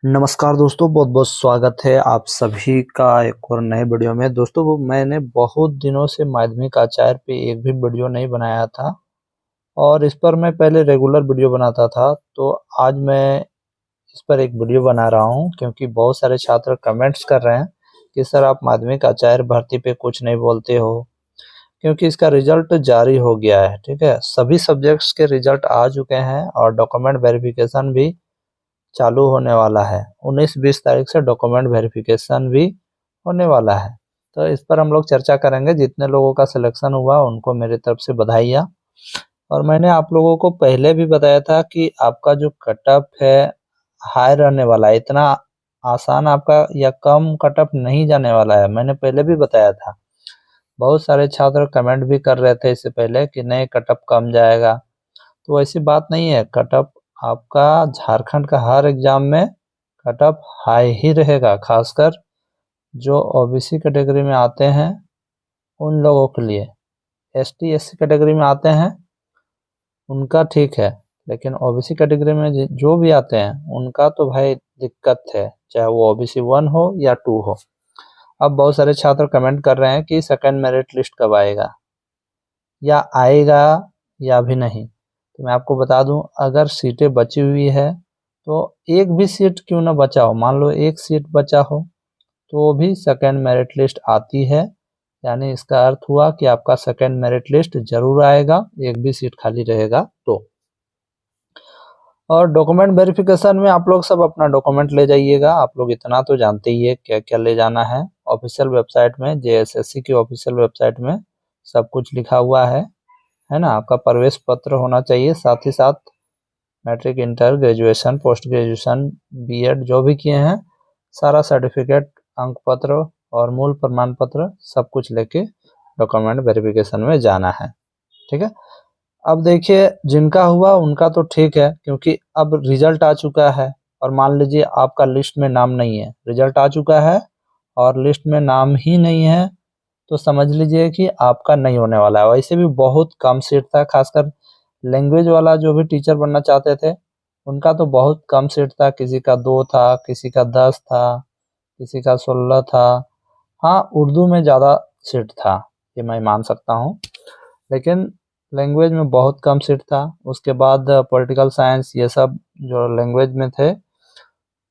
नमस्कार दोस्तों, बहुत बहुत स्वागत है आप सभी का एक और नए वीडियो में। दोस्तों वो मैंने बहुत दिनों से माध्यमिक आचार्य पे एक भी वीडियो नहीं बनाया था और इस पर मैं पहले रेगुलर वीडियो बनाता था। तो आज मैं इस पर एक वीडियो बना रहा हूं क्योंकि बहुत सारे छात्र कमेंट्स कर रहे हैं कि सर आप माध्यमिक आचार्य भर्ती पे कुछ नहीं बोलते हो, क्योंकि इसका रिजल्ट जारी हो गया है। ठीक है, सभी सब्जेक्ट्स के रिजल्ट आ चुके हैं और डॉक्यूमेंट वेरिफिकेशन भी चालू होने वाला है। 19-20 तारीख से डॉक्यूमेंट वेरिफिकेशन भी होने वाला है। तो इस पर हम लोग चर्चा करेंगे। जितने लोगों का सिलेक्शन हुआ उनको मेरी तरफ से बधाइयाँ। और मैंने आप लोगों को पहले भी बताया था कि आपका जो कट ऑफ है हाई रहने वाला है, इतना आसान आपका या कम कट ऑफ नहीं जाने वाला है। मैंने पहले भी बताया था। बहुत सारे छात्र कमेंट भी कर रहे थे इससे पहले कि नहीं कट ऑफ कम जाएगा, तो ऐसी बात नहीं है। कट ऑफ आपका झारखंड का हर एग्जाम में कट ऑफ हाई ही रहेगा, खासकर जो ओबीसी कैटेगरी में आते हैं उन लोगों के लिए। एसटी एससी कैटेगरी में आते हैं उनका ठीक है, लेकिन ओबीसी कैटेगरी में जो भी आते हैं उनका तो भाई दिक्कत है, चाहे वो ओबीसी 1 हो या 2 हो। अब बहुत सारे छात्र कमेंट कर रहे हैं कि सेकंड मेरिट लिस्ट कब आएगा या आएगा या भी नहीं। तो मैं आपको बता दूं, अगर सीटें बची हुई है तो एक भी सीट क्यों ना बचा हो, मान लो एक सीट बचा हो तो भी सेकंड मेरिट लिस्ट आती है। यानी इसका अर्थ हुआ कि आपका सेकंड मेरिट लिस्ट जरूर आएगा, एक भी सीट खाली रहेगा तो। और डॉक्यूमेंट वेरिफिकेशन में आप लोग सब अपना डॉक्यूमेंट ले जाइएगा। आप लोग इतना तो जानते ही है क्या क्या ले जाना है। ऑफिशियल वेबसाइट में, जेएसएससी की ऑफिशियल वेबसाइट में सब कुछ लिखा हुआ है ना। आपका प्रवेश पत्र होना चाहिए, साथ ही साथ matric, inter, graduation, post graduation, BEd जो भी किए हैं सारा सर्टिफिकेट, अंक पत्र और मूल प्रमाण पत्र सब कुछ लेके डॉक्यूमेंट वेरिफिकेशन में जाना है। ठीक है, अब देखिए जिनका हुआ उनका तो ठीक है, क्योंकि अब रिजल्ट आ चुका है। और मान लीजिए आपका लिस्ट में नाम नहीं है, रिजल्ट आ चुका है और लिस्ट में नाम ही नहीं है, तो समझ लीजिए कि आपका नहीं होने वाला है। वैसे भी बहुत कम सीट था, खासकर लैंग्वेज वाला जो भी टीचर बनना चाहते थे उनका तो बहुत कम सीट था। किसी का 2 था, किसी का 10 था, किसी का 16 था। हाँ, उर्दू में ज़्यादा सीट था, ये मैं मान सकता हूँ, लेकिन लैंग्वेज में बहुत कम सीट था। उसके बाद पॉलिटिकल साइंस, ये सब जो लैंग्वेज में थे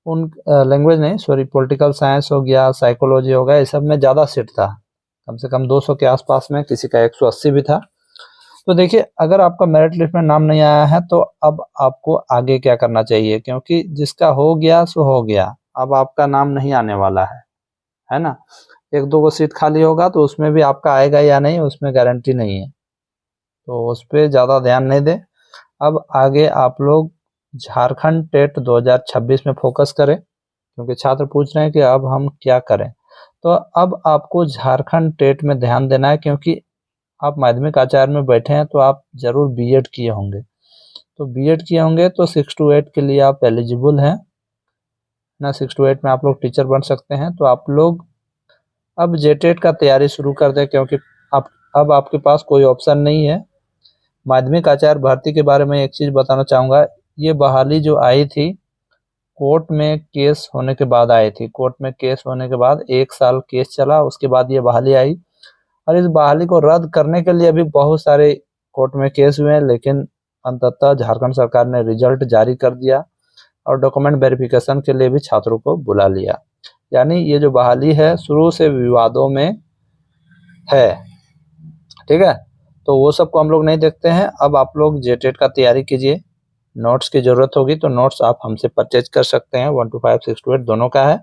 उन लैंग्वेज नहीं, सॉरी, पॉलिटिकल साइंस हो गया, साइकोलॉजी हो गया, ये सब में ज़्यादा सीट था। कम से कम 200 के आसपास में, किसी का 180 भी था। तो देखिए, अगर आपका मेरिट लिस्ट में नाम नहीं आया है तो अब आपको आगे क्या करना चाहिए, क्योंकि जिसका हो गया सो हो गया। अब आपका नाम नहीं आने वाला है ना। 1-2 को सीट खाली होगा तो उसमें भी आपका आएगा या नहीं उसमें गारंटी नहीं है, तो उस पर ज़्यादा ध्यान नहीं दें। अब आगे आप लोग झारखंड टेट 2026 में फोकस करें, क्योंकि छात्र पूछ रहे हैं कि अब हम क्या करें। तो अब आपको झारखंड टेट में ध्यान देना है, क्योंकि आप माध्यमिक आचार्य में बैठे हैं तो आप जरूर बीएड किए होंगे। तो बीएड किए होंगे तो 6 to 8 के लिए आप एलिजिबल हैं ना। 6 to 8 में आप लोग टीचर बन सकते हैं। तो आप लोग अब जेटेट का तैयारी शुरू कर दें, क्योंकि अब आपके पास कोई ऑप्शन नहीं है। माध्यमिक आचार्य भर्ती के बारे में एक चीज़ बताना चाहूँगा, ये बहाली जो आई थी कोर्ट में केस होने के बाद आई थी। कोर्ट में केस होने के बाद 1 साल केस चला, उसके बाद ये बहाली आई। और इस बहाली को रद्द करने के लिए भी बहुत सारे कोर्ट में केस हुए हैं, लेकिन अंततः झारखंड सरकार ने रिजल्ट जारी कर दिया और डॉक्यूमेंट वेरिफिकेशन के लिए भी छात्रों को बुला लिया। यानी ये जो बहाली है शुरू से विवादों में है। ठीक है, तो वो सब को हम लोग नहीं देखते हैं। अब आप लोग जेटेट का तैयारी कीजिए। नोट्स की ज़रूरत होगी तो नोट्स आप हमसे परचेज कर सकते हैं। 1 to 5, 6 to 8 दोनों का है,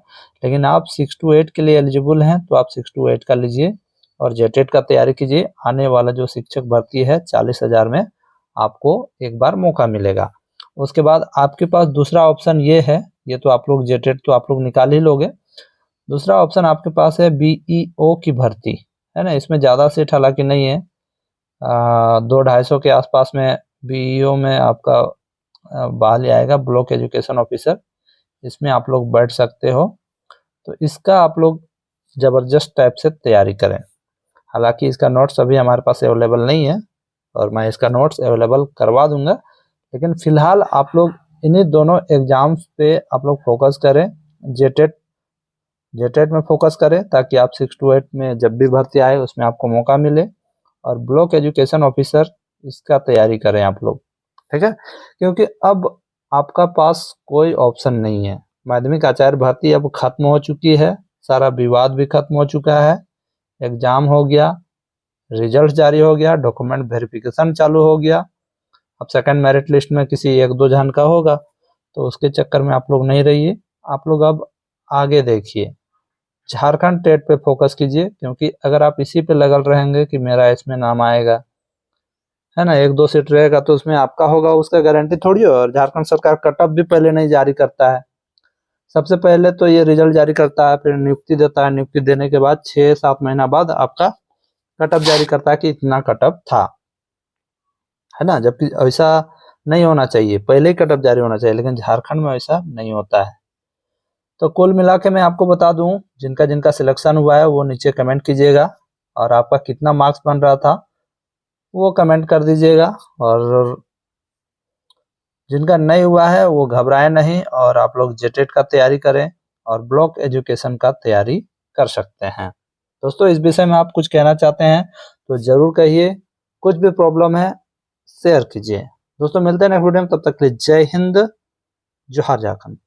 लेकिन आप 6 to 8 के लिए एलिजिबल हैं तो आप 6 to 8 का लीजिए और जेटेट का तैयारी कीजिए। आने वाला जो शिक्षक भर्ती है 40,000 में आपको एक बार मौका मिलेगा। उसके बाद आपके पास दूसरा ऑप्शन ये है, ये तो आप लोग जेटेट तो आप लोग निकाल ही लोगे। दूसरा ऑप्शन आपके पास है बीईओ की भर्ती, है ना। इसमें ज़्यादा सीट हालांकि नहीं है, 200-250 के आसपास में बीईओ में आपका बहाली आएगा, ब्लॉक एजुकेशन ऑफिसर। इसमें आप लोग बैठ सकते हो। तो इसका आप लोग ज़बरदस्त टाइप से तैयारी करें। हालांकि इसका नोट्स अभी हमारे पास अवेलेबल नहीं है और मैं इसका नोट्स अवेलेबल करवा दूंगा, लेकिन फ़िलहाल आप लोग इन्हीं दोनों एग्जाम्स पे आप लोग फोकस करें। जेटेट में फोकस करें ताकि आप 6 to 8 में जब भी भर्ती आए उसमें आपको मौका मिले। और ब्लॉक एजुकेशन ऑफिसर इसका तैयारी करें आप लोग, ठीक है, क्योंकि अब आपका पास कोई ऑप्शन नहीं है। माध्यमिक आचार्य भर्ती अब खत्म हो चुकी है, सारा विवाद भी खत्म हो चुका है, एग्जाम हो गया, रिजल्ट जारी हो गया, डॉक्यूमेंट वेरिफिकेशन चालू हो गया। अब सेकंड मेरिट लिस्ट में किसी 1-2 जन का होगा, तो उसके चक्कर में आप लोग नहीं रहिए। आप लोग अब आगे देखिए, झारखंड टेट पे फोकस कीजिए, क्योंकि अगर आप इसी पे लगल रहेंगे कि मेरा इसमें नाम आएगा, है ना, 1-2 सीट रहेगा तो उसमें आपका होगा, उसका गारंटी थोड़ी हो। और झारखंड सरकार कट ऑफ भी पहले नहीं जारी करता है, सबसे पहले तो ये रिजल्ट जारी करता है, फिर नियुक्ति देता है, नियुक्ति देने के बाद 6-7 महीना बाद आपका कट ऑफ जारी करता है कि इतना कट ऑफ था, है ना। जबकि ऐसा नहीं होना चाहिए, पहले ही कट ऑफ जारी होना चाहिए, लेकिन झारखंड में ऐसा नहीं होता है। तो कुल मिला के मैं आपको बता दूं, जिनका जिनका सिलेक्शन हुआ है वो नीचे कमेंट कीजिएगा, और आपका कितना मार्क्स बन रहा था वो कमेंट कर दीजिएगा। और जिनका नहीं हुआ है वो घबराए नहीं, और आप लोग जेटेट का तैयारी करें और ब्लॉक एजुकेशन का तैयारी कर सकते हैं। दोस्तों, इस विषय में आप कुछ कहना चाहते हैं तो जरूर कहिए, कुछ भी प्रॉब्लम है शेयर कीजिए। दोस्तों, मिलते हैं नेक्स्ट वीडियो में, तब तक के लिए जय हिंद, जोहार झारखंड।